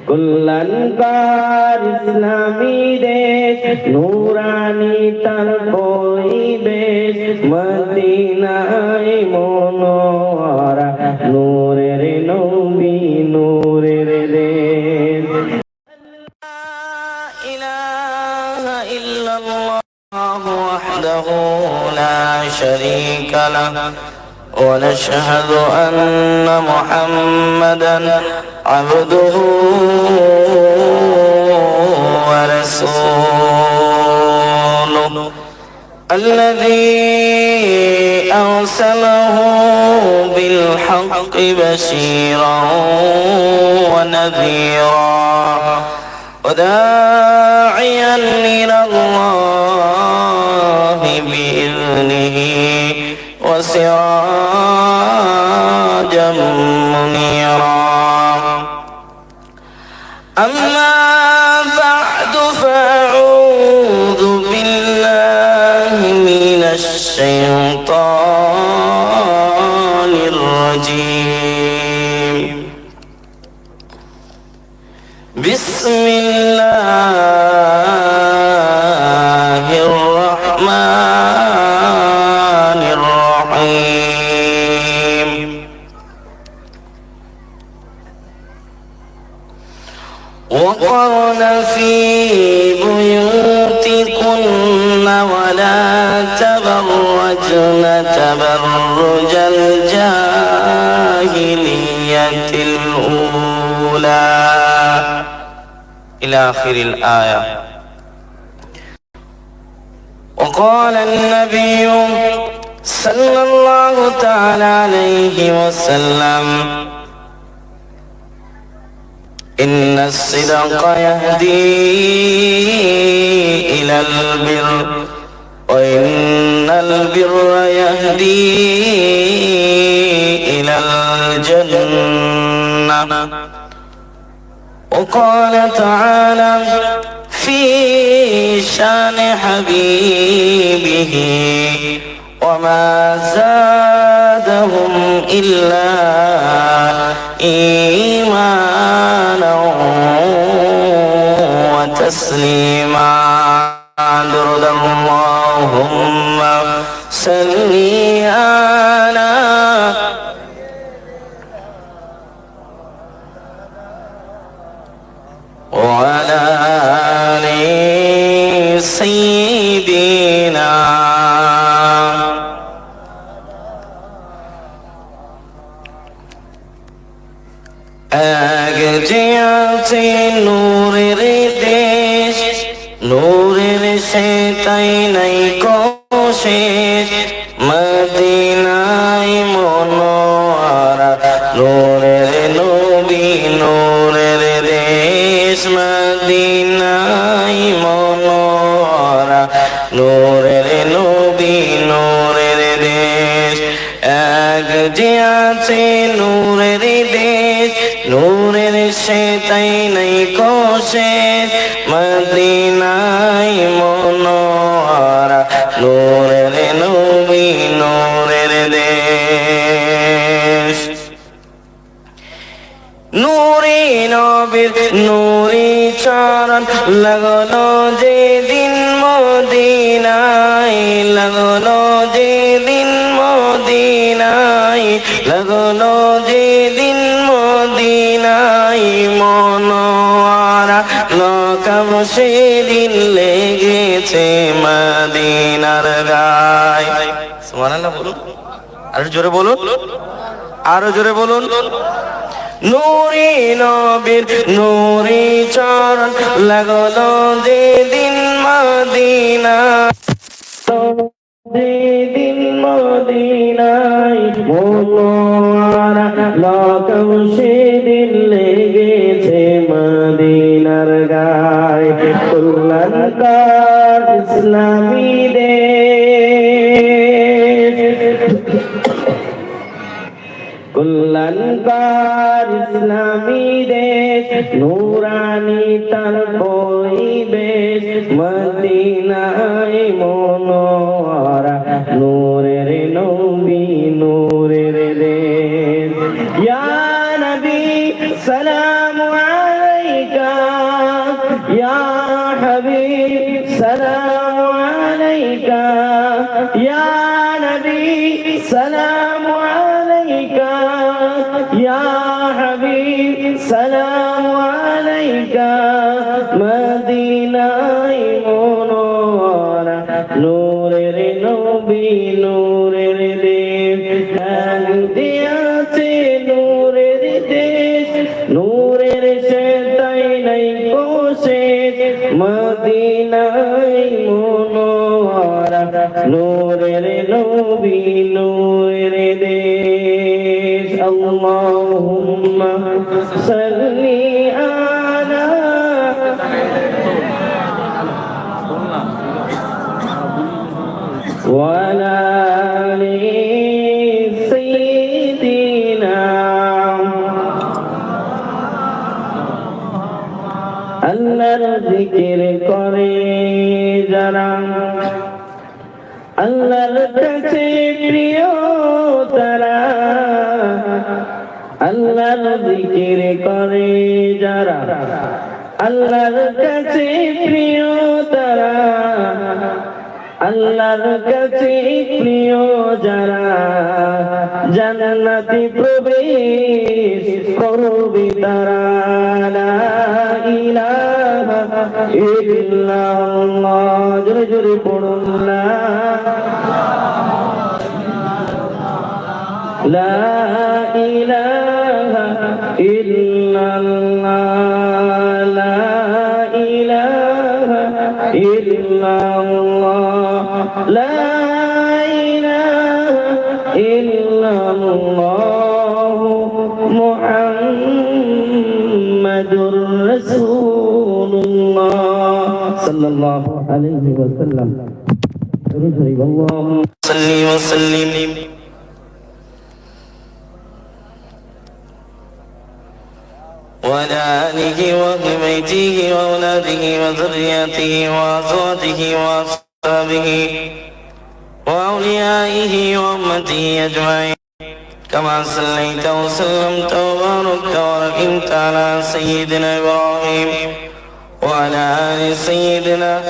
কল্যাণকার ইসলামী দেশ নূরানি তার পরিবেশ মদিনায় মনোয়ারা নূরের নবী নূরের দেশ লা ইলাহা ইল্লাল্লাহ ওয়াহদাহু লা শারীকা লাহু ونشهد أن محمدا عبده ورسوله الذي أرسله بالحق بشيرا ونذيرا وداعيا إلى الله بإذنه وسراجا منيرا أما بعد فأعوذ بالله من الشيطان الرجيم بسم الله الرحمن الرحيم وقرن في بيوتكن ولا تبرجن تبرج الجاهلية الأولى إلى آخر الآية. وقال النبي صلى الله تعالى عليه وسلم إن الصدق يهدي إلى البر وإن البر يهدي إلى الجنة. وقال تعالى في شان حبيبه وما زادهم إلا إيمانا وتسليما. درد اللهم صل على وعلى آل سيدنا أجياتي نور رديش نور رشيتيني كوشيش مدينة منورة نور نبي نور رديش مدينة منورة نور نبي نور رديش أجياتي نور رديش নূরের সেতাই নাই কোশেষ মদিনায় মনোয়ারা নূরের নবী নূরের দেশ। নূরি নবীর নূরি চরণ লাগলো যেদিন মদিনায় লাগলো যেদিন মদিনায় লাগলো যেদিন মদিনায় মনোয়ারা লোকাম সেদিন লেগেছে মদিনার গায়। সুবহানাল্লাহ বলুন, আরো জোরে বলুন, আরো জোরে বলুন। নূরি নবীর নূরি চরণ লাগলো যেদিন মদিনায় যেদিন মদিনায় মনোয়ারা লোকাম সেদিন লেগেছে মদিনার গায়। কল্যাণকার ইসলামী দেশ কল্যাণকার ইসলামী দেশ নূরানি তার পরিবেশ মদিনায় মনোয়ারা নূরের নবী নূরের দেশ। ইয়া নবী সালামু আলাইকা يا حبيب سلام عليك يا نبي سلام عليك يا حبيب سلام عليك مدينة منورة نور النبي نور الدين দিয়াছে নূরের দেশ নূরের সেতাই নাই কোশে মদিনায় মনোহরা নূরের নবী নূরের দেশ আল্লাহুম্মা সাল্লি আলা ওয়ালা আলি আল্লাহর জিকির করে যারা আল্লাহর কাছে প্রিয় তারা আল্লাহর জিকির করে যারা আল্লাহর কাছে প্রিয় তারা আল্লাহর কাছে প্রিয় যারা জান্নাতে প্রবেশ করবে তারা লা ইলাহা ইল্লাল্লাহ জোরে জোরে পড়ুন লা ইলাহা ইল্লাল্লাহ লা ইলাহা ইল্লাল্লাহ লা ইলাহা ইল্লাল্লাহ মুহাম্মাদুর রাসূলুল্লাহ সাল্লাল্লাহু আলাইহি ওয়াসাল্লাম আল্লাহুম্মা সাল্লি ওয়া সাল্লিম وعلى آله وبيته وأولاده وذرياته وأزواجه وأصحابه وأوليائه وأمته أجمعين كما صليت وسلمت وباركت ورحمت على سيدنا إبراهيم وعلى آل سيدنا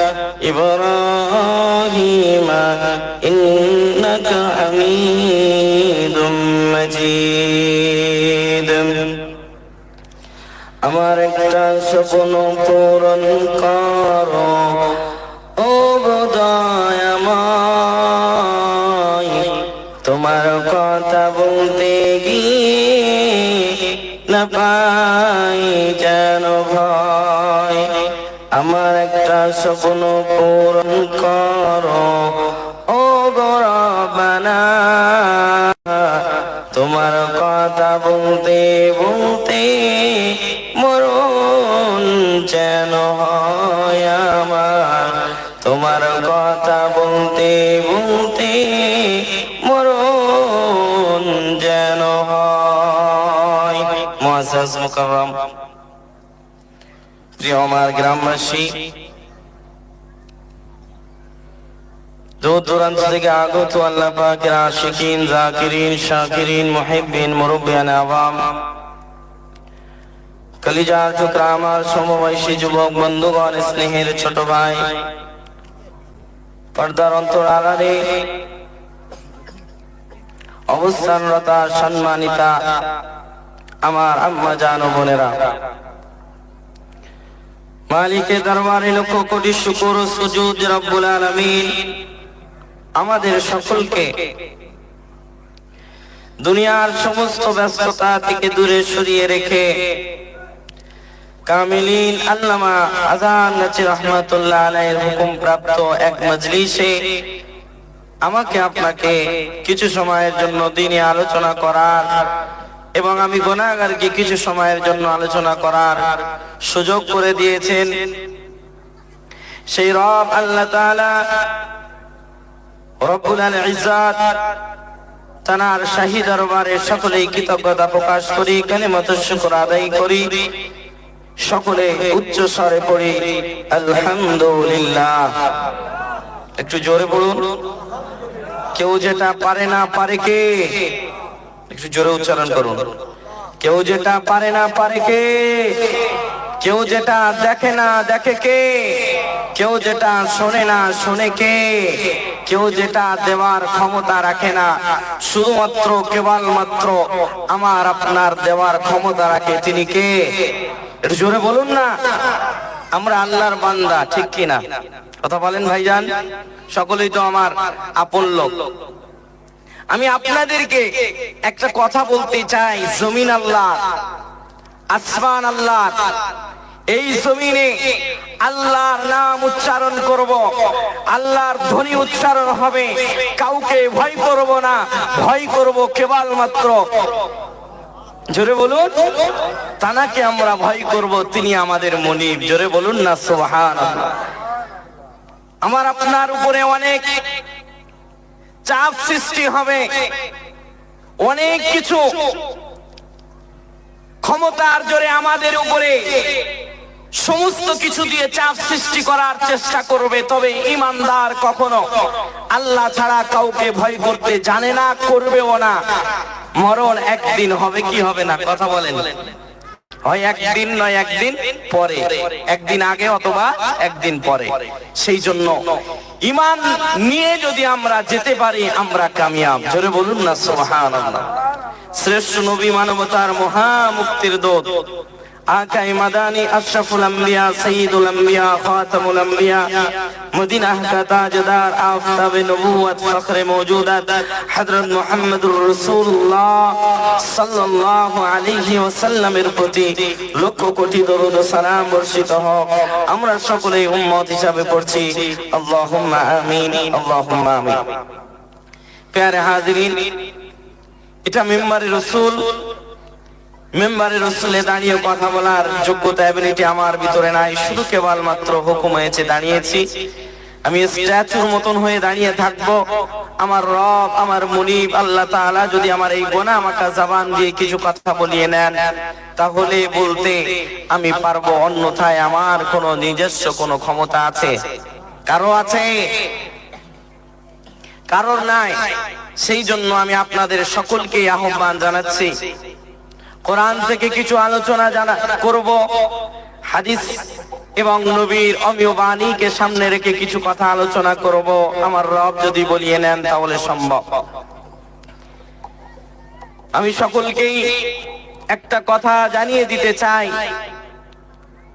إبراهيم إنك حميد مجيد আমার একটা স্বপ্ন পূরণ করো ও দয়াময় তোমার কথা বলতে গিয়ে না পাই যেন ভয় আমার একটা স্বপ্ন পূরণ করো ও রব্বানা তোমার কথা বলতে বলতে মরণ যেন হয় আমার তোমার কথা বলতে বলতে মরণ যেন হয় মুআজ্জাজ মুকাররম প্রিয় আমার গ্রামবাসী দূর দূরান্ত থেকে আগত আল্লাহ পাকের আশিকিন জাকিরিন শাকিরিন মুহিব্বিন মুরব্বিয়ান আওয়াম কলিজার টুকরা আমার সমবয়সী যুবক বন্ধুগণ স্নেহের ছোট ভাই পর্দার অন্তর আড়ালে অবস্থানরতা সম্মানিতা আমার আম্মা জান ও বোনেরা মালিকের দরবারে লক্ষ কোটি শুকর ও সুজুদ রব্বুল আলামিন আমাদের সকলকে দুনিয়ার সমস্ত ব্যস্ততা থেকে দূরে সরিয়ে রেখে কামিলিন আল্লামা আযান নাচির রহমাতুল্লাহ আলাইহির হুকুম প্রাপ্ত এক মজলিসে আমাকে আপনাকে কিছু সময়ের জন্য দ্বীনি আলোচনা করার এবং আমি গুনাহগারকে কিছু সময়ের জন্য আলোচনা করার সুযোগ করে দিয়েছেন সেই রব আল্লাহ তাআলা রব্বুল ইজ্জাত তার শাহী দরবারে সকলেই কৃতজ্ঞতা প্রকাশ করি কালিমাতুশ শুকর আদায় করি সকলে উচ্চ স্বরে পড়ি আলহামদুলিল্লাহ একটু জোরে বলুন কেউ যেটা পারে না পারে কে একটু জোরে উচ্চারণ করুন কেউ যেটা পারে না পারে কে কেউ যেটা দেখে না দেখে কে, কেউ যেটা শোনে না শোনে কে, কেউ যেটা দেওয়ার ক্ষমতা রাখে না, শুধুমাত্র কেবলমাত্র আমার আপনার দেওয়ার ক্ষমতা রাখে তিনি কে? একটু জোরে বলুন না। আমরা আল্লাহর বান্দা, ঠিক কিনা? কথা বলেন ভাইজান। সকলেই তো আমার আপন লোক। আমি আপনাদেরকে একটা কথা বলতে চাই, জমিন আল্লাহ, আসমান আল্লাহ। এই জমিনে আল্লাহর নাম উচ্চারণ করব, আল্লাহর ধ্বনি উচ্চারণ হবে, কাউকে ভয় করব না, ভয় করব কেবলমাত্র, জোরে বলুন, তানাকে আমরা ভয় করব, তিনি আমাদের মুনিব। জোরে বলুন না সুবহানাল্লাহ। আমার আপনার উপরে অনেক চাপ সৃষ্টি হবে, অনেক কিছু ক্ষমতার জোরে আমাদের উপরে সমস্ত কিছু দিয়ে চাপ সৃষ্টি করার চেষ্টা করবে। তবে ঈমানদার কখনো আল্লাহ ছাড়া কাউকে ভয় করতে জানে না, করবেও না। মরণ একদিন হবে কি হবে না, কথা বলেন। হয় একদিন নয় একদিন পরে, একদিন আগে অথবা একদিন পরে। সেই জন্য ঈমান নিয়ে যদি আমরা যেতে পারি আমরা কামিয়াব। জোরে বলুন না সুবহানাল্লাহ। শ্রেষ্ঠ নবী, মানবতার মহা মুক্তির দূত, আকায়ে মাদানী, আশরাফুল আম্বিয়া, সাইয়্যিদুল আম্বিয়া, খাতামুল আম্বিয়া, মদিনা কা তাজদার, আফতাবে নবুয়ত, ফখরে মওজুদাত, হযরত মুহাম্মদুর রাসূলুল্লাহ সাল্লাল্লাহু আলাইহি ওয়াসাল্লামের প্রতি লক্ষ কোটি দরুদ ও সালাম বর্ষিত হোক। আমরা সকলেই উম্মত হিসাবে পড়ছি আল্লাহুম্মা আমিন, আল্লাহুম্মা আমিন। প্যারে হাজিরিন, এটা মিম্বারে রাসূল, মেম্বারে রসুলে দাঁড়িয়ে কথা বলার যোগ্যতা এবিলিটি আমার ভিতরে নাই, শুধু কেবলমাত্র হুকুম হয়েছে দাঁড়িয়েছি। আমি স্ট্যাচুর মতন হয়ে দাঁড়িয়ে থাকবো। আমার রব, আমার মুনিব আল্লাহ তাআলা যদি আমার এই গোনা আমাকে জবান দিয়ে কিছু কথা বলিয়ে নেন তাহলে বলতে আমি পারবো, অন্যথায় আমার কোনো নিজস্ব কোনো ক্ষমতা আছে? কারো আছে? কারোর নাই। সেই জন্য আমি আপনাদের সকলকে আহ্বান জানাচ্ছি, কোরআন থেকে কিছু আলোচনা করব, হাদিস এবং নবীর অমীয় বাণীকে সামনে রেখে কিছু কথা আলোচনা করব। আমার রব যদি বলিয়ে নেন তাহলে সম্ভব। আমি সকলকেই একটা কথা জানিয়ে দিতে চাই,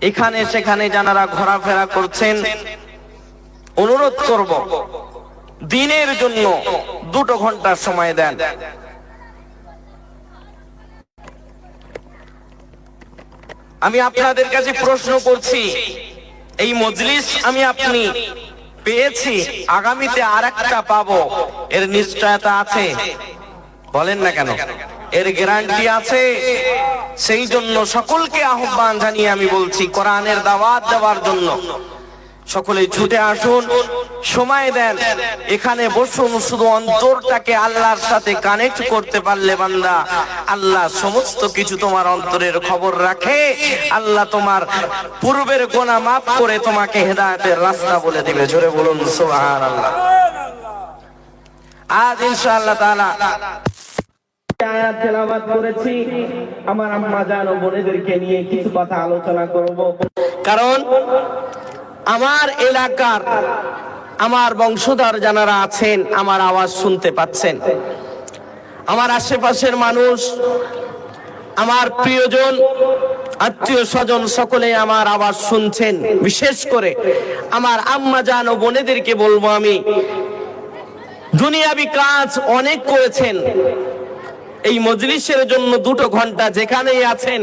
এখানে সেখানে যারা ঘোরাফেরা করছেন, অনুরোধ করব দিনের জন্য 2 ঘন্টা সময় দেন। আমি আপনাদের কাছে প্রশ্ন করছি, এই মজলিস আমি আপনি পেয়েছি, আগামীতে আরেকটা পাবো, এর নিশ্চয়তা আছে? বলেন না কেন? এর গ্যারান্টি আছে? সেই জন্য সকলকে আহ্বান জানিয়ে আমি বলছি, কোরআনের দাওয়াত দেওয়ার জন্য সকলে ছুটে আসুন, সময় দেন, এখানে বসুন। শুধু অন্তরটাকে আল্লাহর সাথে কানেক্ট করতে পারলে বান্দা, আল্লাহ সমস্ত কিছু তোমার অন্তরের খবর রাখে। আল্লাহ তোমার পূর্বের গুনাহ মাফ করে তোমাকে হেদায়েতের রাস্তা বলে দিবে। জোরে বলুন সুবহানাল্লাহ। আজ ইনশাআল্লাহ তাআলা আয়াত তেলাওয়াত করেছি, আমার আম্মা জান ও বোনেদেরকে নিয়ে কিছু কথা আলোচনা করব। কারণ আমার এলাকার, আমার বংশধর যারা আছেন আমার আওয়াজ শুনতে পাচ্ছেন, আমার আশেপাশের মানুষ, আমার প্রিয়জন, আত্মীয় স্বজন সকলে আমার আওয়াজ শুনছেন। বিশেষ করে আমার আম্মা জান ও বোনেদেরকে বলবো, আমি দুনিয়াবি কাজ অনেক করেছেন, এই মজলিসের জন্য 2 ঘন্টা যেখানেই আছেন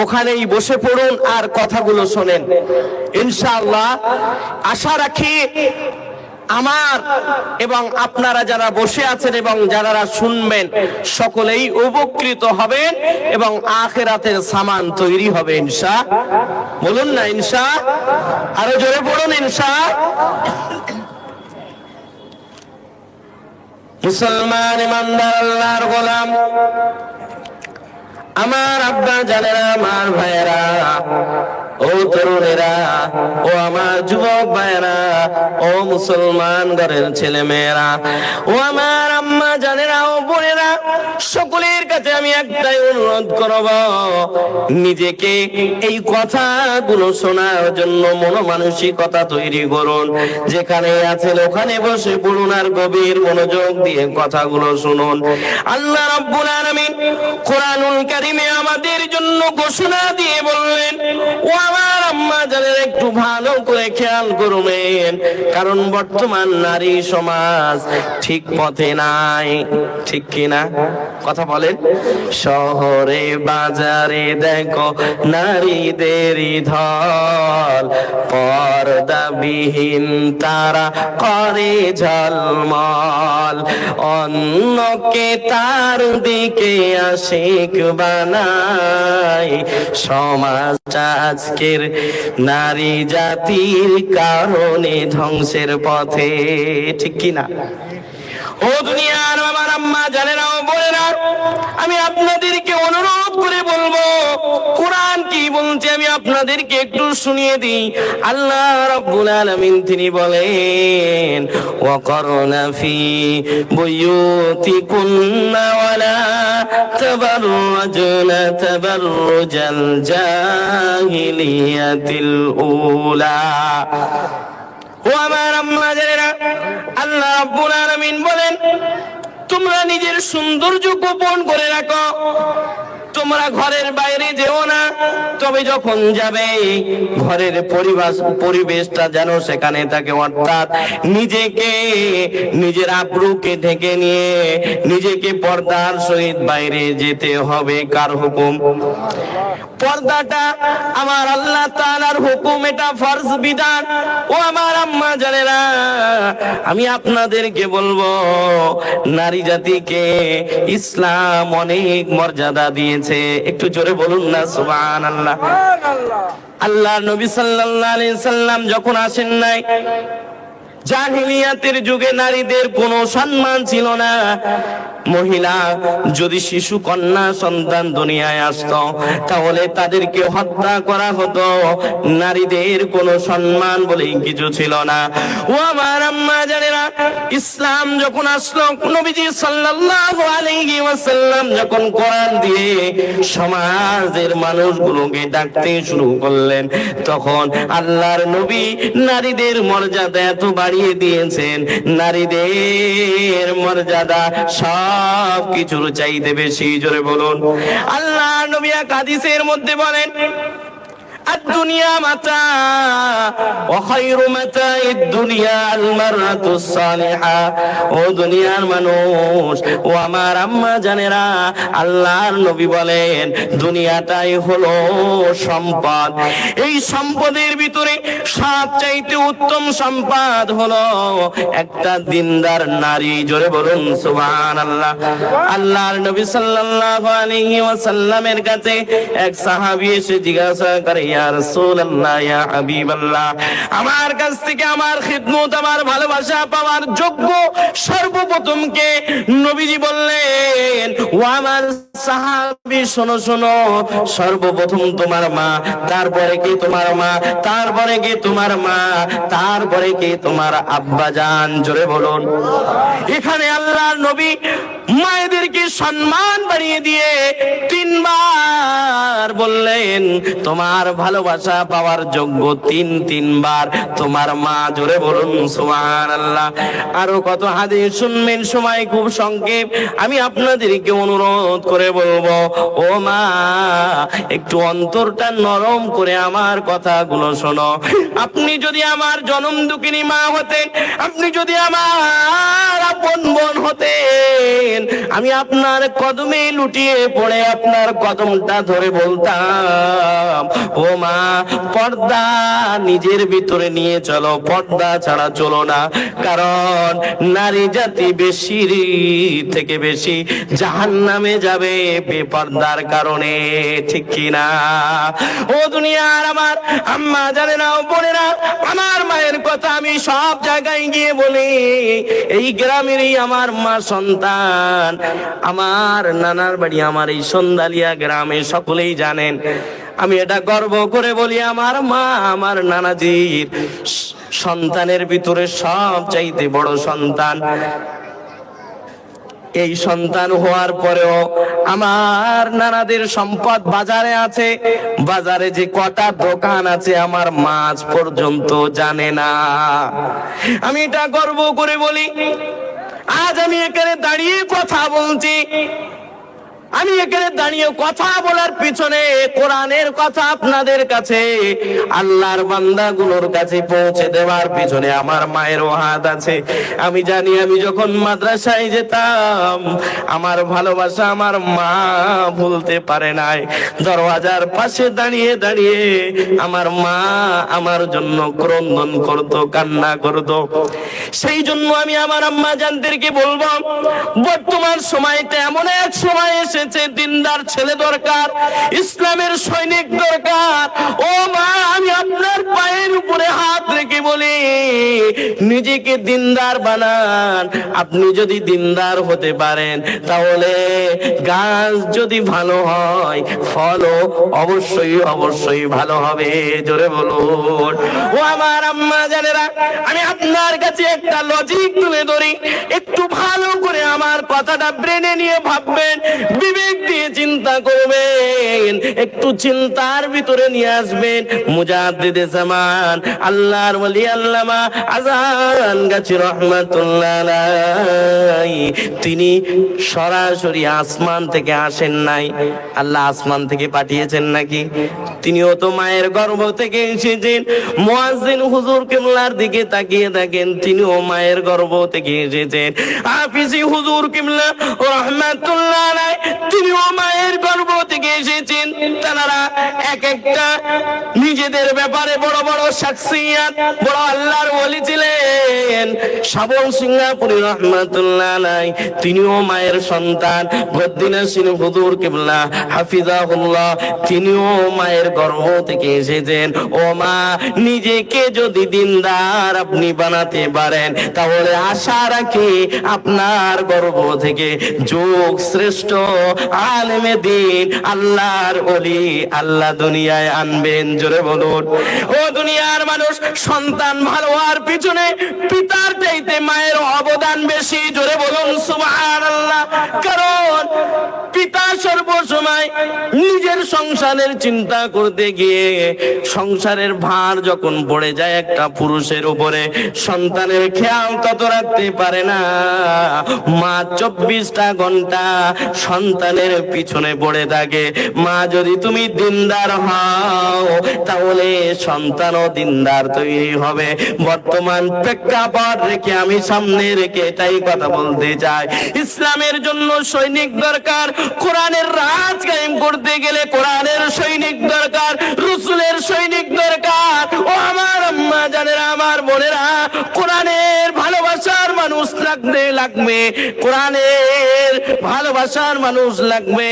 ওখানেই বসে পড়ুন আর কথাগুলো শোনেন। ইনশাআল্লাহ আশা রাখি আমার এবং আপনারা যারা বসে আছেন এবং যারা শুনবেন সকলেই উপকৃত হবেন এবং আখিরাতের সামান তৈরি হবে ইনশা। বলুন না ইনশা, আরো জোরে পড়ুন ইনশা। মুসলমান ইমানদার আল্লাহর গোলাম, আমার আব্বা জানেরা, আমার ভাইয়েরা, ও তরুণেরা, ও আমার যুবক ভাইয়েরা, ও মুসলমান ঘরের ছেলে মেয়েরা, ও আমার আম্মা জানেরা, ও বোনেরা, সকলের কাছে আমি একটাই অনুরোধ করব, নিজেকে এই কথাগুলো শোনার জন্য মনোমানসিকতা তৈরি করুন। যেখানে আছেন ওখানে বসে পড়ুন আর গভীর মনোযোগ দিয়ে কথাগুলো শুনুন। আল্লাহ রাব্বুল আলামিন কোরআনুল কারীমে আমাদের জন্য ঘোষণা দিয়ে বললেন, ও আমার আম্মা জানেন একটু ভালো করে খেয়াল করবেন, কারণ বর্তমান নারী সমাজ ঠিক পথে নাই। ঠিক কিনা কথা বলেন? শহরে বাজারে দেখো নারীদেরই ঢল, পর্দাবিহীন তারা করে ঝলমল, অন্যকে তার দিকে আশিক বানায়। সমাজ আজকের নারী জাতির কারণে ধ্বংসের পথে। ঠিক কিনা? ও দুনিয়ার আমার আম্মা জানেরা ও বোনেরা, আমি আপনাদেরকে অনুরোধ করে বলবো, কোরআন কি বলছে আমি আপনাদেরকে একটু শুনিয়ে দিই। আল্লাহ রাব্বুল আলামিন তিনি বলেন, ওয়াকরনা ফি বুয়ুতিকুন্না ওয়ালা তাবাররাজনা তাবাররুজাল জাহিলিয়াতিল উলা। ও আমার আম্মা জানেরা, আল্লাহ রাব্বুল আলামিন বলেন, তোমরা নিজের সৌন্দর্য গোপন করে রাখো, তোমরা ঘরের বাইরে যেও না, তবে যখন যাবে ঘরের পরিবেশটা যেন সেখানে থাকে, অর্থাৎ নিজেকে নিজের আব্রুকে ঢেকে নিয়ে নিজেকে পর্দার সহিত বাইরে যেতে হবে। কার হুকুম? পর্দাটা আমার আল্লাহ তাআলার হুকুম, এটা ফরজ বিধান। ও আমার আম্মা জানেরা, আমি আপনাদেরকে বলবো, নারী জাতিকে ইসলাম অনেক মর্যাদা দিয়েছে। একটু জোরে বলুন না সুবহানাল্লাহ। আল্লাহ নবী সাল্লাল্লাহু আলাইহি সাল্লাম যখন আসেন নাই, জাহিলিয়াতের যুগে নারীদের কোনো সম্মান ছিল না। মহিলা যদি শিশু কন্যা সন্তান দুনিয়ায় আসতো, তাহলে তাদেরকে হত্যা করা হতো। নারীদের কোনো সম্মান বলে কিছু ছিল না। ও আমার আম্মা জানেরা, ইসলাম যখন আসলো, নবীজি সাল্লাল্লাহু আলাইহি ওয়াসাল্লাম যখন কোরআন দিয়ে সমাজের মানুষগুলোকে ডাকতে শুরু করলেন, তখন আল্লাহর নবী নারীদের মর্যাদা এত বাড়িয়ে দিয়েছেন, নারীদের মর্যাদা সব কিছুর চাইতে বেশি। জোরে বলুন। আল্লাহ নবী হাদিসের মধ্যে বলেন, الدنيا متاع وخير متاع الدنيا المرأة الصالحة। ও দুনিয়ার মানুষ, ও আমার আম্মা জানেরা, আল্লাহর নবী বলেন, দুনিয়াটাই হলো সম্পদ। এই সম্পদের ভিতরে সবচাইতে উত্তম সম্পদ হলো একটা দিনদার নারী। জোরে বলুন সুবহানাল্লাহ। আল্লাহর নবী সাল্লাল্লাহু আলাইহি ওয়াসাল্লামের কাছে এক সাহাবী এসে জিজ্ঞাসা করে, ইয়া রাসূলুল্লাহ, ইয়া হাবিবাল্লাহ, আমার কাছ থেকে আমার খিদমত, আমার ভালোবাসা পাওয়ার যোগ্য সর্বপ্রথম কে? নবীজি বললেন, ও আমার সাহাবী, শোনো শোনো, সর্বপ্রথম তোমার মা, তারপরে কি তোমার মা, তারপরে কি তোমার মা, তারপরে কি তোমার আব্বা জান। জোরে বলুন। এখানে আল্লাহর নবী মায়েদেরকে সম্মান বাড়িয়ে দিয়ে তিনবার বললেন, তোমার ভালোবাসা পাওয়ার যোগ্য তিনবার তোমার মা। জোরে বলুন সুবহানাল্লাহ। আরো কত হাদিস শুনবেন, সময় খুব সংক্ষেপ। আমি আপনাদেরকে অনুরোধ করে বলবো, ও মা, একটু অন্তরটা নরম করে আমার কথাগুলো শোনো। আপনি যদি আমার জনম দুঃখিনী মা হতেন, আপনি যদি আমার আপন বোন হতেন, আমি আপনার কদমে লুটিয়ে পড়ে আপনার কদমটা ধরে বলতাম, ও মা, পর্দা নিজের ভিতরে নিয়ে চলো, পর্দা ছাড়া চলো না। কারণ নারী জাতি বেশি থেকে বেশি জাহান্নামে যাবে বেপর্দার কারণে। ঠিক কিনা? ও দুনিয়ার আমার আম্মা জানেরা ও বোনেরা, আমার মায়ের কথা আমি সব জায়গায় গিয়ে বলি। এই গ্রামেরই আমার মা সন্তান, আমার নানার বাড়ি আমার এই সন্দালিয়া গ্রামে, সকলেই জানেন। আমি এটা গর্ব করে বলি, আমার মা আমার নানাজির সন্তানের ভিতরে সব চাইতে বড় সন্তান। এই সন্তান হওয়ার পরেও আমার নানাদের সম্পদ বাজারে আছে, বাজারে যে কটা দোকান আছে আমার মা আজ পর্যন্ত জানে না। আমি এটা গর্ব করে বলি, আজ আমি এখানে দাঁড়িয়ে কথা বলছি, আমি এখানে দাঁড়িয়ে কথা বলার পিছনে কোরআনের কথা আপনাদের কাছে, আল্লাহর বান্দাগুলোর কাছে পৌঁছে দেওয়ার পিছনে আমার মায়েরও হাত আছে। আমি জানি আমি যখন মাদ্রাসায় যেতাম আমার ভালোবাসা আমার মা ভুলতে পারে নাই। দরওয়াজার পাশে দাঁড়িয়ে দাঁড়িয়ে আমার মা আমার জন্য ক্রন্দন করতো, কান্না করতো। সেই জন্য আমি আমার আম্মা জানদেরকে বলবো, বর্তমান সময়টা এমন এক সময় এসে দিনদার ছেলে দরকার, ইসলামের সৈনিক দরকার। ও মা, আমি আপনার পায়ের উপরে হাত রেখে বলি, নিজেকে দিনদার বানান। আপনি যদি দিনদার হতে পারেন তাহলে গাছ যদি ভালো হয় ফলও অবশ্যই অবশ্যই ভালো হবে। জোরে বলুন। ও আমার আম্মা জানেরা, আমি আপনার কাছে একটা লজিক তুলে ধরি, একটু ভালো করে আমার কথাটা ব্রেনে নিয়ে ভাববেন, বিবেক দিয়ে চিন্তা করবেন, একটু চিন্তার ভিতরে নিয়ে আসবেন। মুজাদ্দিদে জামান আল্লাহর ওলি আল্লামা আজান গাছি রহমাতুল্লাহ আলাইহি, তিনি সরাসরি আসমান থেকে আসেন নাই, আল্লাহ আসমান থেকে পাঠিয়েছেন নাকি? তিনিও তো মায়ের গর্ভ থেকে এসেছেন। মুয়াজ্জিন হুজুর কিবলার দিকে তাকিয়ে দেখেন, তিনিও মায়ের গর্ভ থেকে এসেছেন। হাফিজি হুজুর কিবলা রহমাতুল্লাহ আলাইহি, তিনিও মায়ের গর্ভ থেকে এসেছেন। তারা এক একটা নিজেদের ব্যাপারে বড় বড় শাখসিয়াত, বড় আল্লাহর ওলি ছিলেন। শাবল সিঙ্গাপুরী রহমাতুল্লাহ আলাইহি, তিনিও মায়ের সন্তান। বদ্দিন হাসিন হুজুর কিবলা হাফিজাহুল্লাহ, তিনিও মায়ের গর্ভ থেকে এসেছেন। ও মা, নিজেকে যদি দিনদার আপনি বানাতে পারেন তাহলে আশা রাখি আপনার গর্ভ থেকে যুগ শ্রেষ্ঠ আলেমে দ্বীন আল্লাহর ওলি আল্লাহ দুনিয়ায় আনবেন। জোরে বলুন। ও দুনিয়ার মানুষ, সন্তান ভালো হওয়ার পিছনে পিতার চাইতে মায়ের অবদান বেশি। জোরে বলুন সুবহানাল্লাহ। কারণ পিতা সর্বসময় নিজের সংসারের চিন্তা করতে গিয়ে সংসারের ভার যখন পড়ে যায় একটা পুরুষের উপরে, সন্তানের খেয়াল তত রাখতে পারে না। মা 24টা ঘন্টা সন্তানের পিছনে পড়ে থাকে। মা, যদি তুমি দিনদার হও তাহলে সন্তানও দিনদার তৈরি হবে। বর্তমান প্রেক্ষাপট রেখে আমি সামনে রেখে এটাই কথা বলতে চাই, ইসলামের জন্য সৈনিক দরকার। কোরআনের রাজ কায়েম করতে গেলে কোরআনের সৈনিক দরকার, রাসূলের সৈনিক দরকার। ও আমার আম্মা জানেরা, আমার বোনেরা, কোরআনের ভালোবাসার মানুষ লাগবে, কোরআনের ভালোবাসার মানুষ লাগবে,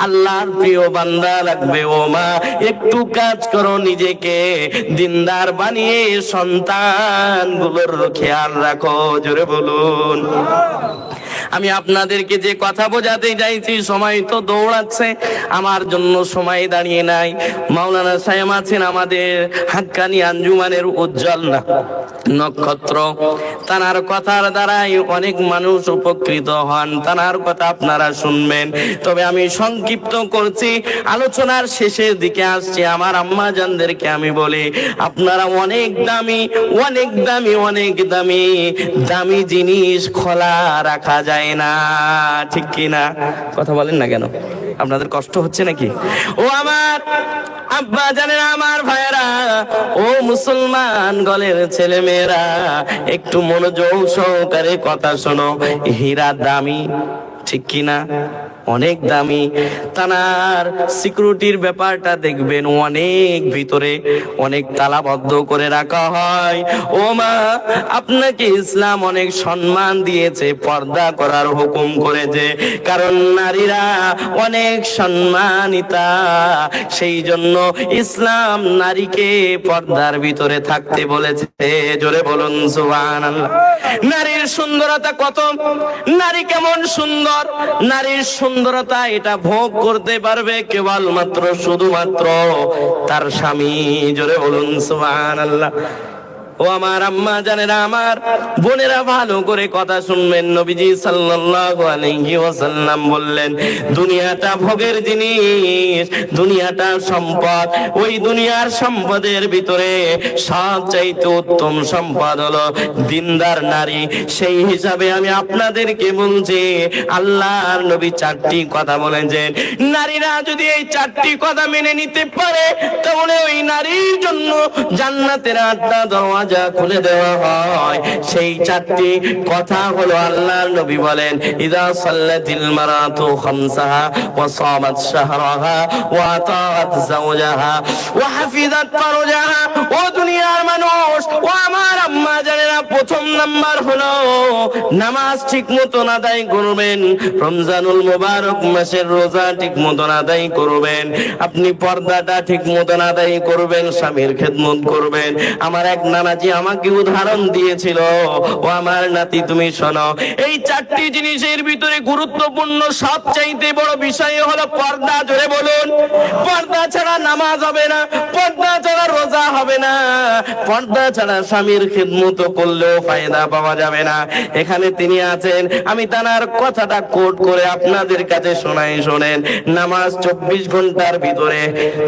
আল্লাহর প্রিয় বান্দা লাগবে। ও মা, একটু কাজ করো, নিজেকে দিনদার বানিয়ে সন্তানগুলোর খেয়াল রাখো। জোরে বলুন। আমি আপনাদেরকে যে কথা বোঝাতে চাইছি, সময় তো দৌড়াচ্ছে, আমার জন্য সময় দাঁড়িয়ে নাই। মাওলানা সাহেব আছেন আমাদের হাক্কানি আঞ্জুমানের উজ্জ্বল নক্ষত্র, তানার কথার দ্বারাই অনেক মানুষ উপকৃত হন, তানার কথা আপনারা শুনবেন। তবে আমি সংক্ষিপ্ত করছি, আলোচনার শেষের দিকে আসছি। আমার আম্মা জানদেরকে আমি বলি, আপনারা অনেক দামি অনেক দামি অনেক দামি দামি জিনিস খোলা রাখা যায় না, ঠিক কি না? কথা বলেন না কেন? আপনাদের কষ্ট হচ্ছে নাকি? ও আমার আব্বা জানেন, আমার ভাইয়েরা, ও মুসলমান গলের ছেলে মেয়েরা, একটু মনোযোগ সহকারে কথা শোনো। হীরা দামি, ঠিক কিনা? অনেক দামি। তানার সিকিউরিটির ব্যাপারটা দেখবেন অনেক ভিতরে, অনেক তালাবদ্ধ করে রাখা হয়। ও মা, আপনাকে ইসলাম অনেক সম্মান দিয়েছে, পর্দা করার হুকুম করেছে, কারণ নারীরা অনেক সম্মানিতা। সেই জন্য ইসলাম নারীকে পর্দার ভিতরে থাকতে বলেছে। জোরে বলুন সুবহানাল্লাহ। নারীর সুন্দরতা কত, নারী কেমন সুন্দর, নারীর সুন্দরতা এটা ভোগ করতে পারবে কেবলমাত্র শুধুমাত্র তার স্বামী। জোরে বলুন সুবহানাল্লাহ। ও আমার আম্মা জানেরা, আমার বোনেরা, ভালো করে কথা শুনবেন। নবীজি সাল্লাল্লাহু আলাইহি ওয়াসাল্লাম বললেন, দুনিয়াটা ভোগের জিনিস, দুনিয়াটা সম্পদ। ওই দুনিয়ার সম্পদের ভিতরে সবচাইতে উত্তম সম্পদ হলো দিনদার নারী। সেই হিসাবে আমি আপনাদেরকে বলছি, আল্লাহর নবী চারটি কথা বলেছেন, নারীরা যদি এই চারটি কথা মেনে নিতে পারে তাহলে ওই নারীর জন্য জান্নাতের 8টা দরওয়াজা খুলে দেওয়া হয়। সেই চারটি কথা হলো, আল্লাহর নবী বলেন, ইযা সাল্লাতিল মারাতু খামসাহা ওয়া সামাত শাহরাহা ওয়া আতাত যাওজাহা ওয়া হাফিজাত ফারজাহা। ও দুনিয়ার মানুষ, ও আমার আম্মা জানেরা, প্রথম নাম্বার হলো নামাজ ঠিক মতন আদায় করবেন। রমজানুল মুবারক মাসের রোজা ঠিক মতন আদায় করবেন। আপনি পর্দাটা ঠিক মতন আদায় করবেন, স্বামীর খেদমত করবেন। আমার এক নানাজি আমাকে উদাহরণ দিয়েছিল, ও আমার নাতি তুমি শোনো, এই চারটি জিনিসের ভিতরে গুরুত্বপূর্ণ সবচাইতে বড় বিষয় হলো পর্দা। জোরে বলুন, পর্দা ছাড়া নামাজ হবে না, পর্দা ছাড়া রোজা হবে না, পর্দা ছাড়া স্বামীর খেদমত করলেও ফায়দা পাওয়া যাবে না। এখানে তিনি আছেন, আমি তার কথাটা কোট করে আপনাদের কাছে শোনাই, শোনেন। নামাজ 24 ঘন্টার ভিতরে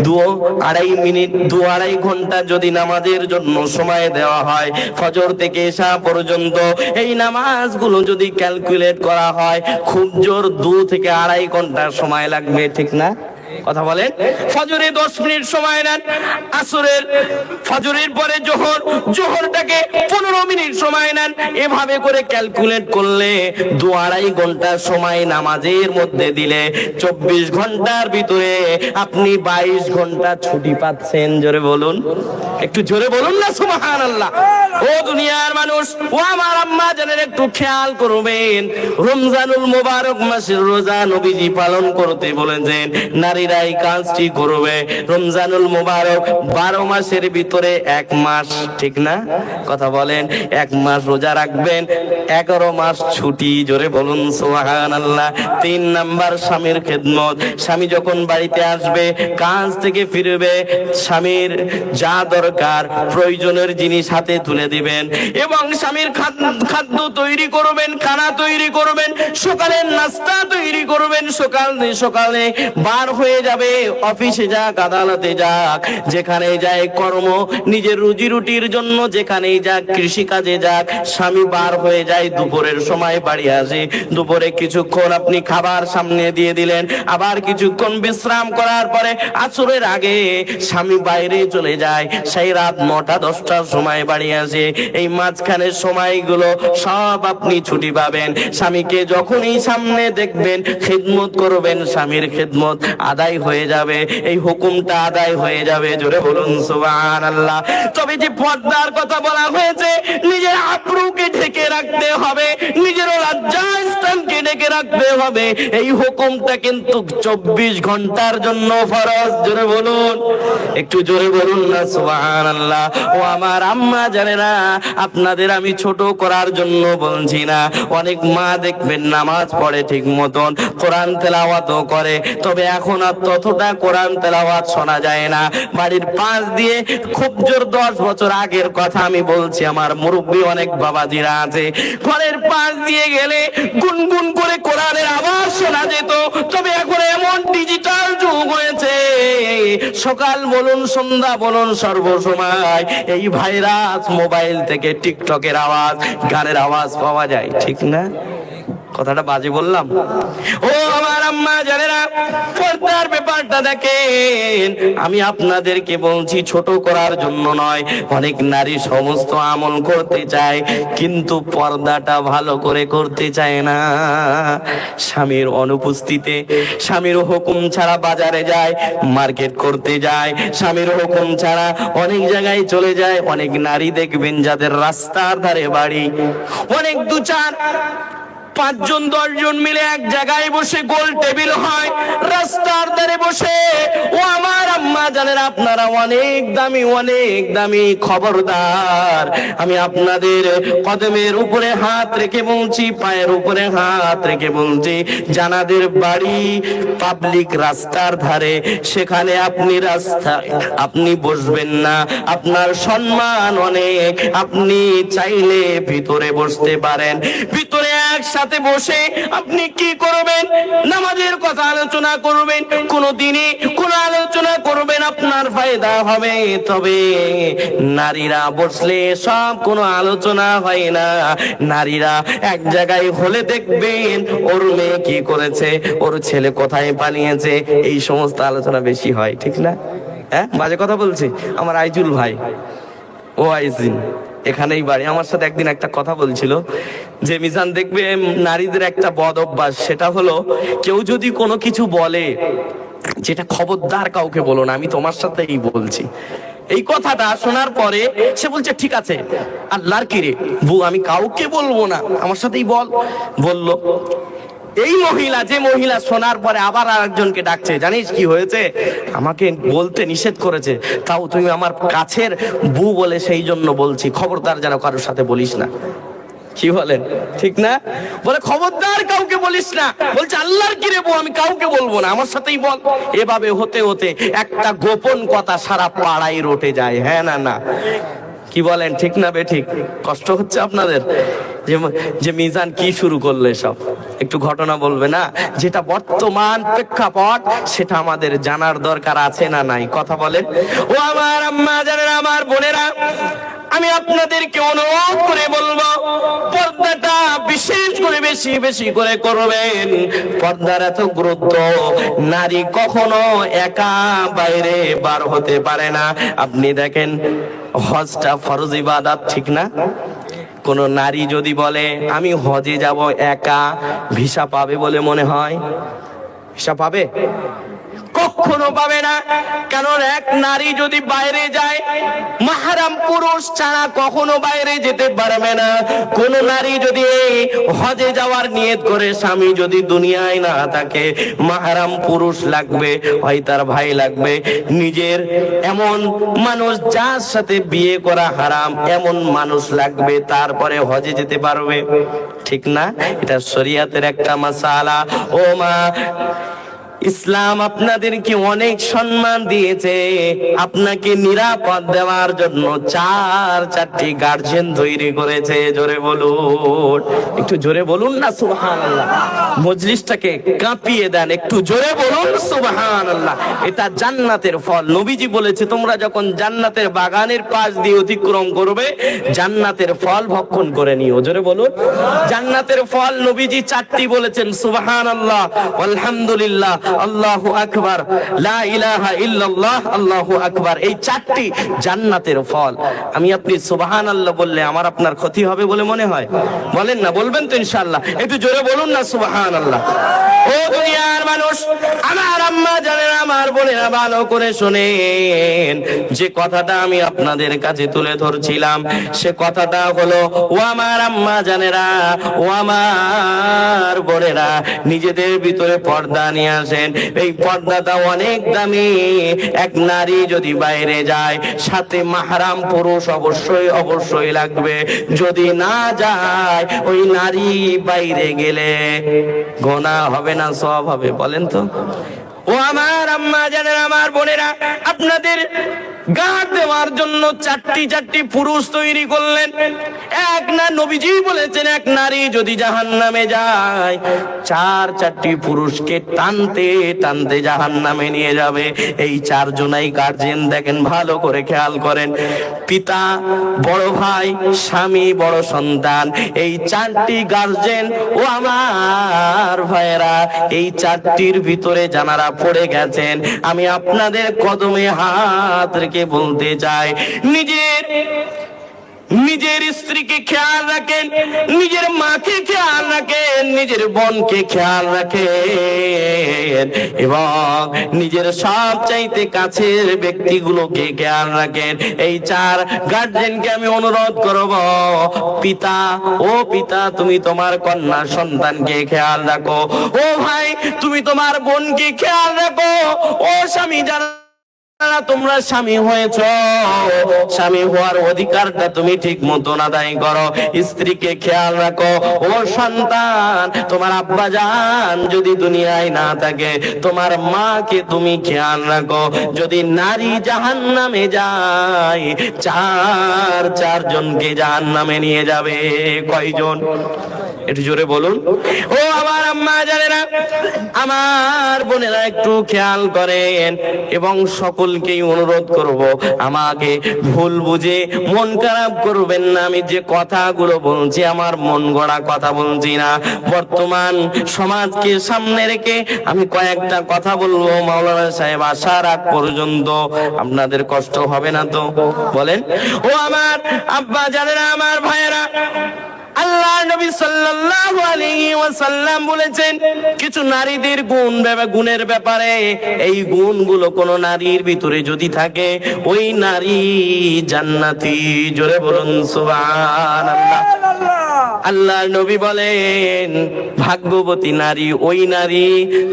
2-2.5 মিনিট, 2-2.5 ঘন্টা যদি নামাজের জন্য সময় দেওয়া হয়, ফজর থেকে এশা পর্যন্ত, এই নামাজগুলো যদি ক্যালকুলেট করা হয়, খুব জোর 2 থেকে 2.5 ঘন্টা সময় লাগবে, ঠিক না? কথা বলেন। ফজরে 10 মিনিট সময় নেন, আসরের ফজরের পরে জোহর, জোহরটাকে 15 মিনিট সময় নেন। এভাবে করে ক্যালকুলেট করলে 2-2.5 ঘন্টা সময় নামাজের মধ্যে দিলে 24 ঘন্টার ভিতরে আপনি 22 ঘন্টা ছুটি পাচ্ছেন। জোরে বলুন, একটু জোরে বলুন না সুবহানাল্লাহ। ও দুনিয়ার মানুষ, ও আমার আম্মা জানেন, একটু খেয়াল করবেন। রমজানুল মুবারক মাসের রোজা নবীজি পালন করতে বলেছেন, নারীরা এই কাজটি করবে। রমজানুল মুবারক 12 মাসের ভিতরে 1 মাস, ঠিক না? কথা বলেন, 1 মাস রোজা রাখবেন, 11 মাস ছুটি। জোরে বলুন সুবহানাল্লাহ। 3 নাম্বার স্বামীর খেদমত। স্বামী যখন বাড়িতে আসবে, কাজ থেকে ফিরবে, স্বামীর যা দরকার প্রয়োজনের জিনিস হাতে তুলে দিবেন এবং স্বামীর খাদ্য তৈরি করবেন, খানা তৈরি করবেন, সকালের নাস্তা তৈরি করবেন। সকালে বার হয়ে যাবে, অফিসে যাক, আদালতে যাক, যেখানে যায় কর্ম, নিজের রুজি রুটির জন্য যেখানেই যাক, কৃষি কাজে যাক, স্বামী বার হয়ে যায়, দুপুরের সময় বাড়ি আসে। দুপুরে কিছুক্ষণ আপনি খাবার সামনে দিয়ে দিলেন, আবার কিছুক্ষণ বিশ্রাম করার পরে আসরের আগে স্বামী বাইরে চলে যায়, সেই রাত 9টা-10টার সময় বাড়ি আসে। এই মাঝখানের সময়গুলো সব আপনি ছুটি পাবেন। স্বামীকে যখনই সামনে দেখবেন, খেদমত করবেন, স্বামীর খেদমত আদায় হয়ে যাবে, এই হুকুমটা আদায় হয়ে যাবে। জোরে বলুন সুবহানাল্লাহ। তবে যে পর্দার কথা বলা হয়েছে, নিজের আব্রুকে ঢেকে রাখতে হবে, নিজের লজ্জাস্থানকে ঢেকে রাখতে হবে, এই হুকুমটা কিন্তু 24 ঘন্টার জন্য ফরজ। জোরে বলুন, একটু জোরে বলুন না সুবহানাল্লাহ। ও আমার আম্মা জানেরা, আপনাদের আমি ছোট করার জন্য বলছি না। অনেক মা দেখবেন নামাজ পড়ে ঠিক মতন, কোরআন তেলাওয়াতও করে, তবে এখন আর ততটা কোরআন তেলাওয়াত শোনা যায় না। বাড়ির পাশ দিয়ে, খুব জোর 10 বছর আগের কথা আমি বলছি, আমার মুরব্বী অনেক বাবাজিরা আছে, ঘরের পাশ দিয়ে গেলে গুনগুন করে কোরআনের আওয়াজ শোনা যেত। তবে এখন এমন ডিজিটাল যুগ হয়েছে, সকাল বলুন, সন্ধ্যা বলুন, সর্বসময় এই ভাইরাস মোবাইল থেকে টিকটকের আওয়াজ, গানের আওয়াজ পাওয়া যায়, ঠিক না? কথাটা বাজে বললাম? ও আমার আম্মা জানেরা, পর্দার ব্যাপারটা দেখেন, আমি আপনাদেরকে বলছি ছোট করার জন্য নয়। অনেক নারী সমস্ত আমল করতে চায়, কিন্তু পর্দাটা ভালো করে করতে চায় না। স্বামীর অনুপস্থিতিতে, স্বামীর হুকুম ছাড়া বাজারে যায়, মার্কেট করতে যায়, স্বামীর হুকুম ছাড়া অনেক জায়গায় চলে যায়। অনেক নারী দেখবেন যাদের রাস্তার ধারে বাড়ি, অনেক 2-4 5 জন 10 জন মিলে এক জায়গায় বসে গোল টেবিল হয়, রাস্তার ধারে বসে। ও আমার আম্মা জানেন, আপনারা অনেক দামি, খবরদার, আমি আপনাদের কদমের উপরে হাত রেখে বলছি, পায়ের উপরে হাত রেখে বলছি, জানাদের বাড়ি পাবলিক রাস্তার ধারে, সেখানে আপনি বসবেন না। আপনার সম্মান অনেক, আপনি চাইলে ভিতরে বসতে পারেন। ভিতরে একসাথে বসে আপনি কি করবেন? নামাজের কথা আলোচনা করবেন, কোন দিনে কোন আলোচনা করবেন, আপনার ফায়দা হবে। তবে নারীরা বসলে সব কোনো আলোচনা হয় না। নারীরা এক জায়গায় হলে দেখবেন ওর মেয়ে কি করেছে, ওর ছেলে কোথায় পালিয়েছে, এই সমস্ত আলোচনা বেশি হয়, ঠিক না? হ্যাঁ, বাজে কথা বলছি? আমার আইজুল ভাই, ও আইজিন, এখানেই বাড়ি, আমার সাথে একদিন একটা কথা বলছিল যে মিজান, দেখবে নারীদের একটা বদ অভ্যাস, সেটা হলো কেউ যদি কোনো কিছু বলে, যেটা খবরদার কাউকে বলো না, আমি তোমার সাথেই বলছি। এই কথাটা শোনার পরে সে বলছে ঠিক আছে, আল্লাহর কি রে বউ, আমি কাউকে বলবো না, আমার সাথেই বললো। এই মহিলা, যে মহিলা শোনার পরে আবার আরেকজনকে ডাকছে, জানিস কি হয়েছে, আমাকে বলতে নিষেধ করেছে, তাও তুমি আমার কাছের বউ বলে সেই জন্য বলছি, খবরদার যেন কারোর সাথে বলিস না। কি বলেন, ঠিক না? বলে খবরদার কাউকে বলিস না, বলছে আল্লাহর কি রে বউ, আমি কাউকে বলবো না, আমার সাথেই বল। এভাবে হতে হতে একটা গোপন কথা সারা পাড়ায় রটে যায়। হ্যাঁ না? কি বলেন, ঠিক না বেঠিক? কষ্ট হচ্ছে আপনাদের যে মিজান কি শুরু করলে সব? একটু ঘটনা বলবে না, যেটা বর্তমান প্রেক্ষাপট, সেটা আমাদের জানার দরকার আছে না নাই? কথা বলেন। ও আমার আম্মা জানেন, আমার বোনেরা, আমি আপনাদেরকে অনুরোধ করে বলবো, পর্দাটা বিশেষ করে বেশি করে করবেন। পর্দার এত গুরুত্ব, নারী কখনো একা বাইরে বার হতে পারে না। আপনি দেখেন, হজটা ফরজ ইবাদত, ঠিক না? কোন নারী যদি বলে আমি হজে যাব একা, ভিসা পাবে বলে মনে হয়? ভিসা পাবে? কখনো পাবে না। কারণ এক নারী যদি বাইরে যায়, মাহরাম পুরুষ ছাড়া কখনো বাইরে যেতে পারবে না। কোন নারী যদি হজে যাওয়ার নিয়ত করে, স্বামী যদি দুনিয়ায় না থাকে, মাহরাম পুরুষ লাগবে, হয় তার ভাই লাগবে, নিজের এমন মানুষ যার সাথে বিয়ে করা হারাম, এমন মানুষ লাগবে, তারপরে হজে যেতে পারবে, ঠিক না? এটা শরীয়তের একটা মাসালা। ও মা, ইসলাম আপনাদেরকে অনেক সম্মান দিয়েছে, আপনাকে নিরাপদ দেওয়ার জন্য 4টি গার্জিয়ান তৈরি করেছে। জোরে বলুন, একটু জোরে বলুন না সুবহানাল্লাহ। মজলিসটাকে কাঁপিয়ে দেন, একটু জোরে বলুন সুবহানাল্লাহ। এটা জান্নাতের ফল। নবীজি বলেছে, তোমরা যখন জান্নাতের বাগানের পাশ দিয়ে অতিক্রম করবে, জান্নাতের ফল ভক্ষণ করে নিও। জোরে বলুন। জান্নাতের ফল নবীজি 4টি বলেছেন, সুবহানাল্লাহ, আলহামদুলিল্লাহ, আল্লাহু আকবার, লা ইলাহা ইল্লাল্লাহ, আল্লাহু আকবার। এই 4টি জান্নাতের ফল। আমি আপনি সুবহানাল্লাহ বললে আমার আপনার ক্ষতি হবে বলে মনে হয়? বলেন না, বলবেন তো ইনশাআল্লাহ? একটু জোরে বলুন না সুবহানাল্লাহ। ও দুনিয়ার মানুষ, আমার আম্মা জানেন, আমার বোনেরা, ভালো করে শুনেন। যে কথাটা আমি আপনাদের কাছে তুলে ধরছিলাম, সে কথাটা হলো, ও আমার আম্মা জানেরা, ও আমার বোনেরা, নিজেদের ভিতরে পর্দা নিয়ে আসেন। এই পর্দাটা অনেক দামি। এক নারী যদি বাইরে যায়, সাথে মাহরাম পুরুষ অবশ্যই লাগবে। যদি না যায়, ওই নারী বাইরে গেলে গুনাহ হবে না সওয়াব হবে? বলেন তো। ও আমার আম্মা জানেন, আমার বোনেরা, আপনাদের গার্ড দেওয়ার জন্য 4টি পুরুষ তৈরি করলেন। এক না, নবীজি বলেছেন, এক নারী যদি জাহান্নামে যায়, 4টি পুরুষকে টানতে জাহান্নামে নিয়ে যাবে। এই 4 জনাই গার্জিয়ান। দেখেন, ভালো করে খেয়াল করেন, পিতা, বড় ভাই, স্বামী, বড় সন্তান, এই 4টি গার্জিয়ান। ও আমার ভাইয়েরা, এই 4টির ভিতরে যারা পড়ে গেছেন, আমি আপনাদের কদমে হাত রেখে বলতে চাই, নিজের নিজের স্ত্রীকে খেয়াল রাখেন, নিজের মাকে খেয়াল রাখেন, নিজের বোনকে খেয়াল রাখেন এবং নিজের সব চাইতে কাছের ব্যক্তিগুলোকে খেয়াল রাখেন। এই 4 গার্জেনকে আমি অনুরোধ করব, পিতা ও পিতা তুমি তোমার কন্যা সন্তানকে খেয়াল রাখো। ও ভাই তুমি তোমার বোনকে খেয়াল রাখো। ও স্বামী যারা তোমরা স্বামী হয়েছ, স্বামী হওয়ার অধিকারটা তুমি ঠিক মতন আদায় করো, স্ত্রীকে খেয়াল রাখো। ও সন্তান তোমার আব্বা জান যদি দুনিয়ায় না থাকে, তোমার মাকে তুমি খেয়াল রাখো। যদি নারী জাহান্নামে যায়, 4 জনকে জাহান্নামে নিয়ে যাবে। কয়জন? একটু জোরে বলুন। ও আমার আম্মা জানেরা, আমার বোনেরা একটু খেয়াল করেন এবং সকলকেই অনুরোধ করব, আমাকে ভুল বুঝে মন খারাপ করবেন না। আমি যে কথাগুলো বলছি আমার মন গড়া কথা বলছি না। বর্তমান সমাজকে সামনে রেখে আমি কয়েকটা কথা বলবো। মাওলানা সাহেব আসার আগ পর্যন্ত আপনাদের কষ্ট হবে না তো? বলেন। ও আমার আব্বা জানেরা, আমার ভাইয়েরা, আল্লাহ নবী সাল্লাল্লাহু আলাইহি ওয়াসাল্লাম বলেছেন কিছু নারীদের গুণের ব্যাপারে, এই গুণগুলো কোন নারীর ভিতরে যদি থাকে ওই নারী জান্নাতি। জোরে বলুন সুবহানাল্লাহ। আল্লাহ নবী বলেন ভাগ্যবতী নারী ওই নারী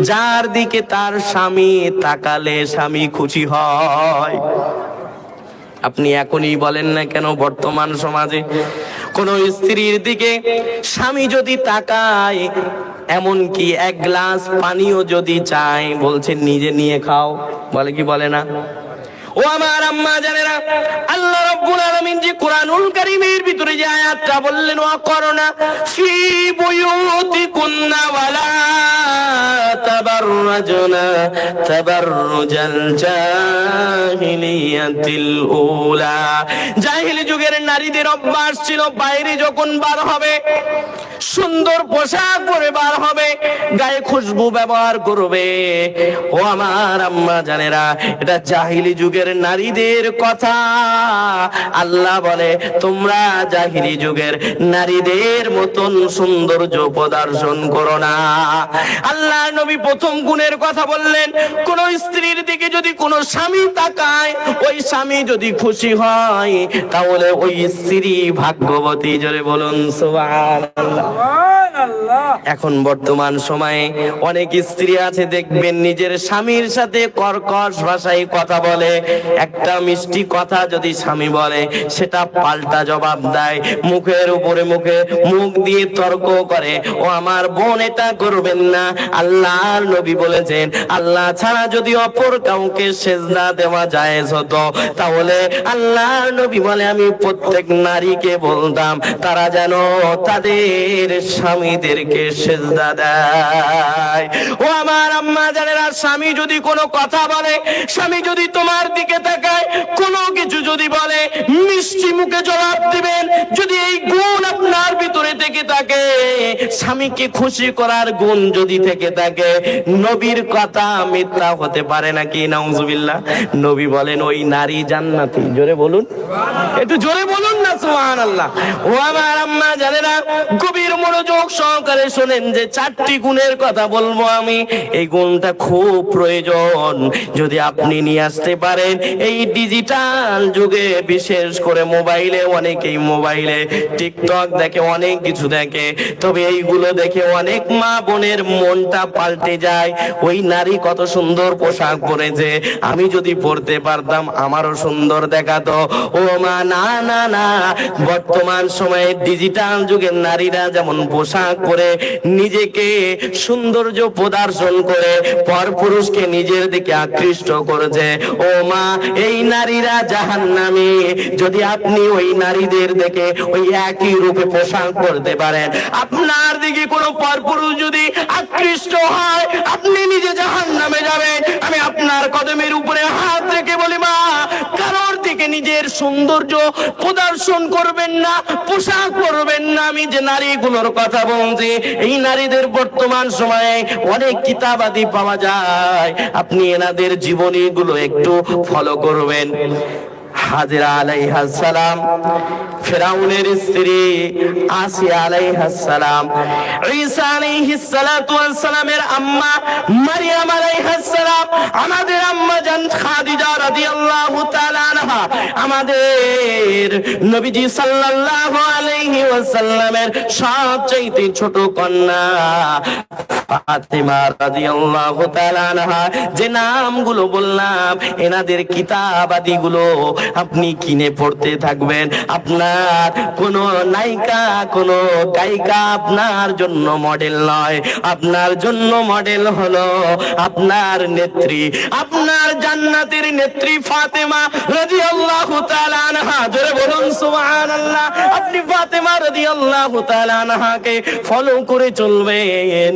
যার দিকে তার স্বামী তাকালে স্বামী খুশি হয়। আপনি এখনই বলেন না কেন, বর্তমান সমাজে কোন স্ত্রীর দিকে স্বামী যদি তাকায়, এমনকি 1 গ্লাস পানিও যদি চায়, বলছেন নিজে নিয়ে খাও, বলে কি বলে না? ও আমার আম্মা জানেরা, আল্লাহ রাব্বুল আলামিন যে কুরআনুল কারীমের ভিতরে যে আয়াতটা বললেন, ওয়া করনা ফি বুয়ুতিকুন্না ওয়ালা তাবাররাজনা তাবাররুজাল জাহিলিয়াতিল উলা। জাহিলি যুগের নারীদের অভ্যাস ছিল বাইরে যখন বার হবে সুন্দর পোশাক পরে বার হবে, গায়ে খুশবু ব্যবহার করবে। ও আমার আম্মা জানেরা, এটা জাহিলি যুগের নারীদের কথা। আল্লাহ বলে তোমরা জাহিলি যুগের নারীদের মতন সৌন্দর্য প্রদর্শন করো না। আল্লাহ নবী প্রথম গুণের কথা বললেন, কোন স্ত্রীর দিকে যদি কোন স্বামী তাকায়, ওই স্বামী যদি খুশি হয় তাহলে ওই স্ত্রী ভাগ্যবতী। জোরে বলুন সুবহানাল্লাহ। এখন বর্তমান সময়ে অনেক স্ত্রী আছে দেখবেন নিজের স্বামীর সাথে কর্কশ ভাষায় কথা বলে। একটা মিষ্টি কথা যদি স্বামী বলে সেটা পাল্টা জবাব দেয়, মুখের উপরে মুখ দিয়ে তর্ক করে। ও আমার বোন এটা করবেন না। আল্লাহর নবী বলেছেন আল্লাহ ছাড়া যদি অপর কাউকে সেজদা দেওয়া জায়েজ হতো, তাহলে আল্লাহর নবী বলে আমি প্রত্যেক নারীকে বলতাম তারা যেন তাদের স্বামীদেরকে সেজদা দেয়। ও আমার আম্মা জানেরা, স্বামী যদি কোনো কথা বলে, স্বামী যদি তোমার দিকে তাকায়, কোনো কিছু যদি বলে, মিষ্টি মুখে জবাব দিবেন। যদি এই গুণ আপনার ভিতরে থেকে থাকে, স্বামীকে খুশি করার গুণ যদি থেকে থাকে, নবীর কথা মিথ্যা হতে পারে নাকি? নাউজুবিল্লাহ। নবী বলেন ওই নারী জান্নাতি। জোরে বলুন, একটু জোরে বলুন না সুবহানাল্লাহ। ও আমার আম্মা জানেরা, গভীর মনোযোগ সহকারে শোনেন যে 4টি গুণের কথা বলবো আমি। এই গুণটা খুব প্রয়োজন যদি আপনি নিয়ে আসতে পারেন। এই ডিজিটাল যুগে বিশেষ করে মোবাইলে, অনেকেই মোবাইলে টিকটক দেখে, অনেক কিছু দেখে, তবে এইগুলো দেখে অনেক মা বোনের মনটা পাল্টে যায়। ওই নারী কত সুন্দর পোশাক পরেছে, আমি যদি পরতে পারতাম আমারও সুন্দর দেখাতো। ও মা, না না না, বর্তমান সময়ে ডিজিটাল যুগের নারীরা যেমন পোশাক পরে নিজেকে সৌন্দর্য প্রদর্শন করে পরপুরুষকে নিজের দিকে আকৃষ্ট করেছে, ও মা, এই নারীরা জাহান্নামী। যদি আপনি ওই নারীদের দেখে ওই একই রূপে পোশাক পরতে পারেন, আপনার দিকে কোনো পরপুরুষ যদি আকৃষ্ট হয়, আপনি নিজে জাহান্নামে যাবেন। আমি আপনার কদমের উপরে হাত রেখে বলি, মা, কারোর দিকে নিজের সৌন্দর্য প্রদর্শন করবেন না, পোশাক পরবেন না। আমি যে নারীগুলোর কথা বলছি, এই নারীদের বর্তমান সময়ে অনেক কিতাবাদি পাওয়া যায়, আপনি এনাদের জীবনীগুলো একটু ফলো করবেন। হাজেরা আলাইহিস সালাম ফেরাউনের স্ত্রী আসিয়া আলাইহিস সালাম, ঈসা আলাইহিস সালাতু ওয়াস সালামের আম্মা মারইয়াম আলাইহিস সালাম, আমাদের আম্মা জান খাদিজা রাদিয়াল্লাহু তাআলা আনহা, আমাদের নবীজি সাল্লাল্লাহু আলাইহি ওয়াসাল্লামের সবচেয়ে ছোট কন্যা ফাতেমা রাদিয়াল্লাহু তাআলা আনহা, যে নামগুলো বললাম এনাদের কিতাবাদিগুলো আপনি কিনে পড়তে থাকবেন। আপনার কোন নায়িকা, কোন গায়িকা আপনার জন্য মডেল নয়, আপনার জন্য মডেল হলো আপনার নেত্রী, আপনার জান্নাতের নেত্রী ফাতেমা রাদিয়াল্লাহু তাআলা আনহা। জোরে বলুন সুবহানাল্লাহ। আপনি ফাতেমা রাদিয়াল্লাহু তাআলা আনহাকে ফলো করে চলবেন,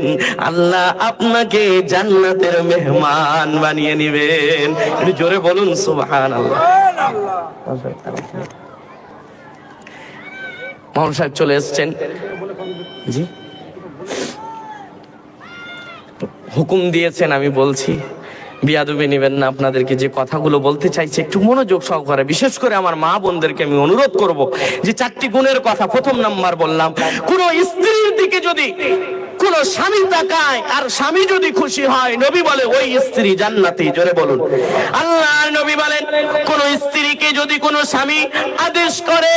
আল্লাহ আপনাকে জান্নাতের মেহমান বানিয়ে নেবেন। জোরে বলুন সুবহানাল্লাহ। মাওলানা সাহেব চলে এসেছেন, জি হুকুম দিয়েছেন, আমি বলছি বিয়াদবি নেবেন না। আপনাদেরকে যে কথাগুলো বলতে চাইছি একটু মনোযোগ সহকারে, বিশেষ করে আমার মা বোনদেরকে আমি অনুরোধ করব যে 4টি গুণের কথা। প্রথম নাম্বার বললাম, কোন স্ত্রীর দিকে যদি কোন স্বামী তাকায় আর স্বামী যদি খুশি হয়, নবী বলে ওই স্ত্রী জান্নাতি। জোরে বলুন। আল্লাহর নবী বলেন কোন স্ত্রীকে যদি কোন স্বামী আদেশ করে,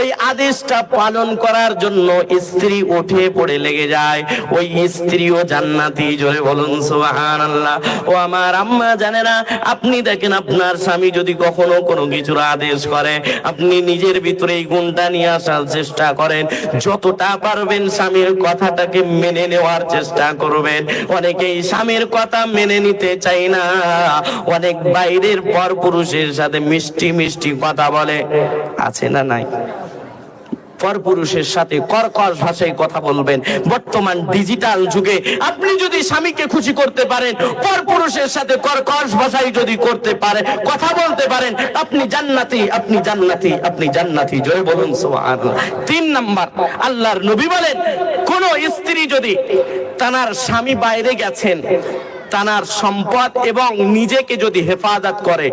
ওই আদেশটা পালন করার জন্য স্ত্রী উঠে পড়ে লেগে যায়, ওই স্ত্রীও জান্নাতি। জোরে বলুন সুবহানাল্লাহ। ও আমার আম্মা জানে না, আপনি দেখেন আপনার স্বামী যদি কখনো কোনো কিছুর আদেশ করে, আপনি নিজের ভিতরে এই গুণটা নিয়ে আসার চেষ্টা করেন, যতটা পারবেন স্বামীর কথাটাকে মেনে নেওয়ার চেষ্টা করবেন। অনেকেই স্বামীর কথা মেনে নিতে চাই না, অনেক বাইরের পর পুরুষের সাথে মিষ্টি মিষ্টি কথা বলে, আছে না নাই? পরপুরুষের সাথে কর্কশ ভাষায় কথা বলবেন। বর্তমান ডিজিটাল যুগে আপনি যদি স্বামীকে খুশি করতে পারেন, পরপুরুষের সাথে কর্কশ ভাষায় যদি করতে পারে, কথা বলতে পারেন, আপনি জান্নাতি, আপনি জান্নাতি, আপনি জান্নাতি। জোরে বলুন সুবহানাল্লাহ। 3 নাম্বার, আল্লাহর নবী বলেন কোন স্ত্রী যদি তার স্বামী বাইরে গেছেন, তার সম্পদ এবং নিজেকে যদি হেফাজত করে,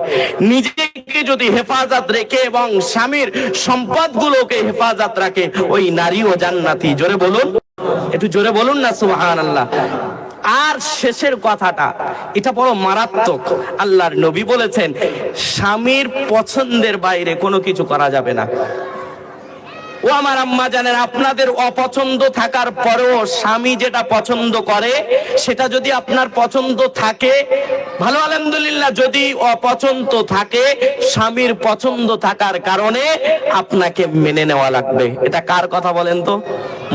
নিজেকে যদি হেফাজত রেখে এবং স্বামীর সম্পদগুলোকে হেফাজত রাখে, ওই নারীও জান্নাতি। জোরে বলুন, একটু জোরে বলুন না সুবহানাল্লাহ। আর শেষের কথাটা, এটা বড় মারাত্মক। আল্লাহর নবী বলেছেন স্বামীর পছন্দের বাইরে কোনো কিছু করা যাবে না। ও আমার আম্মা জানেন, আপনাদের অপছন্দ থাকার পরেও স্বামী যেটা পছন্দ করে সেটা যদি আপনার পছন্দ থাকে ভালো, আলহামদুলিল্লাহ। যদি অপছন্দ থাকে, স্বামীর পছন্দ থাকার কারণে আপনাকে মেনে নেওয়া লাগবে। এটা কার কথা বলেন তো?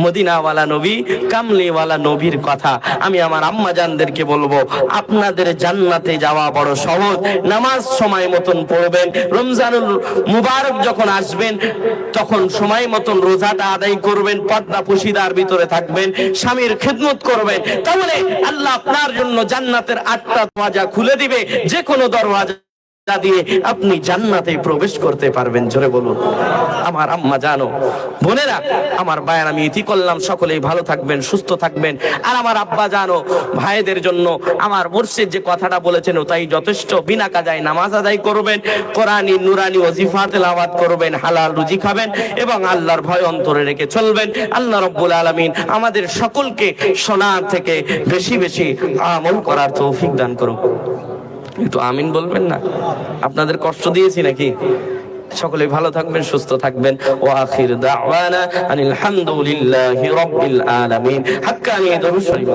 মদিনাওয়ালা নবী, কামলিওয়ালা নবীর কথা। আমি আমার আম্মা জানদেরকে বলবো, আপনাদের জান্নাতে যাওয়া বড় সহজ। নামাজ সময় মতন পড়বেন, রমজানুল মুবারক যখন আসবেন তখন সময় মতন রোজাটা আদায় করবেন, পর্দা পশিদার ভিতরে থাকবেন, স্বামীর খেদমত করবেন, তাহলে আল্লাহ আপনার জন্য জান্নাতের 8টা দরজা খুলে দিবে। যে কোনো দরজা দিয়ে আপনি জান্নাতে প্রবেশ করতে পারবেন। জোরে বলুন। আমার আম্মা জানো, বোনেরা, আমার ভাইয়ের আমি ইতি করলাম, সকলেই ভালো থাকবেন, সুস্থ থাকবেন। আর আমার আব্বা জানো, ভাইদের জন্য আমার মুর্শিদ যে কথাটা বলেছেন ওটাই যথেষ্ট। বিনা কাজায় নামাজ আদায় করবেন, কোরআনী নুরানি ওয়াজিফা তেলাওয়াত করবেন, হালাল রুজি খাবেন এবং আল্লাহর ভয় অন্তরে রেখে চলবেন। আল্লাহ রাব্বুল আলামিন আমাদের সকলকে শোনার থেকে বেশি বেশি আমল করার তৌফিক দান করুন। একটু আমিন বলবেন না? আপনাদের কষ্ট দিয়েছি নাকি? সকলে ভালো থাকবেন, সুস্থ থাকবেন। ওয়া আখির দাওয়ানা আনিল হামদুলিল্লাহি রাব্বিল আলামিন। হাক্কানি দরুদ শরীফ।